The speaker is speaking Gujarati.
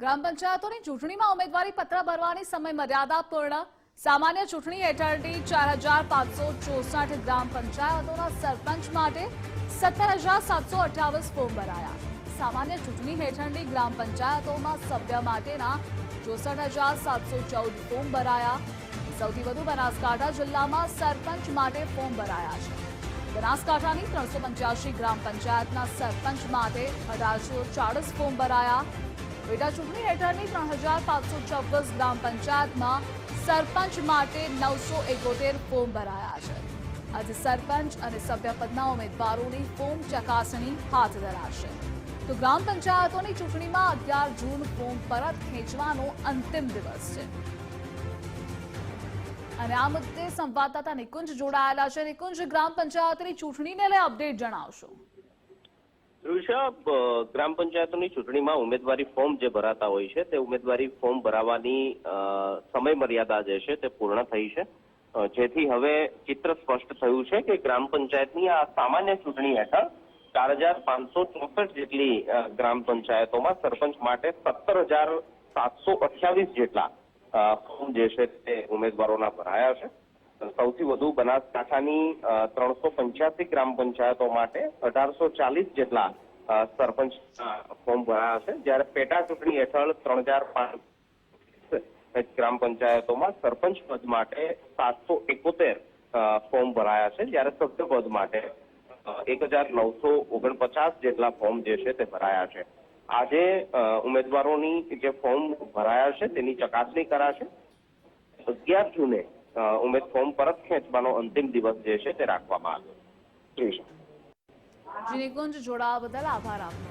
ગ્રામ પંચાયતોની ચૂંટણીમાં ઉમેદવારી પત્ર ભરવાની સમય મર્યાદા પૂર્ણ. સામાન્ય ચૂંટણી હેઠળની 4564 ગ્રામ પંચાયતોના સરપંચ માટે 17728 ફોર્મ ભરાયા. સામાન્ય ચૂંટણી હેઠળની ગ્રામ પંચાયતોમાં સભ્ય માટેના 64714 ફોર્મ ભરાયા. સૌથી વધુ બનાસકાંઠા જિલ્લામાં સરપંચ માટે ફોર્મ ભરાયા છે. બનાસકાંઠાની 385 ગ્રામ પંચાયતના સરપંચ માટે 1840 ફોર્મ ભરાયા. પેટા ચૂંટણી હેઠળની 3526 ગ્રામ પંચાયતમાં સરપંચ માટે 971 ફોર્મ ભરાયા છે. આજે સરપંચ અને સભ્યપદના ઉમેદવારોની ફોર્મ ચકાસણી હાથ ધરાશે. તો ગ્રામ પંચાયતોની ચૂંટણીમાં 11 જૂન ફોર્મ પરત ખેંચવાનો અંતિમ દિવસ છે. અને આ મુદ્દે સંવાદદાતા નિકુંજ જોડાયેલા છે. નિકુંજ, ગ્રામ પંચાયતની ચૂંટણીને લઈ અપડેટ જણાવશો. ગ્રામ પંચાયતોની ચૂંટણીમાં ઉમેદવારી ફોર્મ જે ભરાતા હોય છે તે ઉમેદવારી ફોર્મ ભરાવાની સમય મર્યાદા જે છે તે પૂર્ણ થઈ છે, જેથી હવે ચિત્ર સ્પષ્ટ થયું છે કે ગ્રામ પંચાયતની આ સામાન્ય ચૂંટણી હેઠળ 4564 જેટલી ગ્રામ પંચાયતોમાં સરપંચ માટે 17728 જેટલા ફોર્મ જે છે તે ઉમેદવારોના ભરાયા છે. સૌથી વધુ બનાસકાંઠાની 385 ગ્રામ પંચાયતો માટે 1840 જેટલા સરપંચ ફોર્મ ભરાયા છે, જ્યારે પેટા ચૂંટણી હેઠળ 3005 ગ્રામ પંચાયતોમાં સરપંચ પદ માટે 771 ફોર્મ ભરાયા છે, જ્યારે સભ્ય પદ માટે 1949 જેટલા ફોર્મ જે છે તે ભરાયા છે. આજે ઉમેદવારોની જે ફોર્મ ભરાયા છે તેની ચકાસણી કરાશે. 11 જૂને ફોર્મ પરત ખેંચવાનો અંતિમ દિવસ જે છે તે રાખવામાં આવ્યો. નિકુંજ, જોડાવા બદલ આભાર આપનો.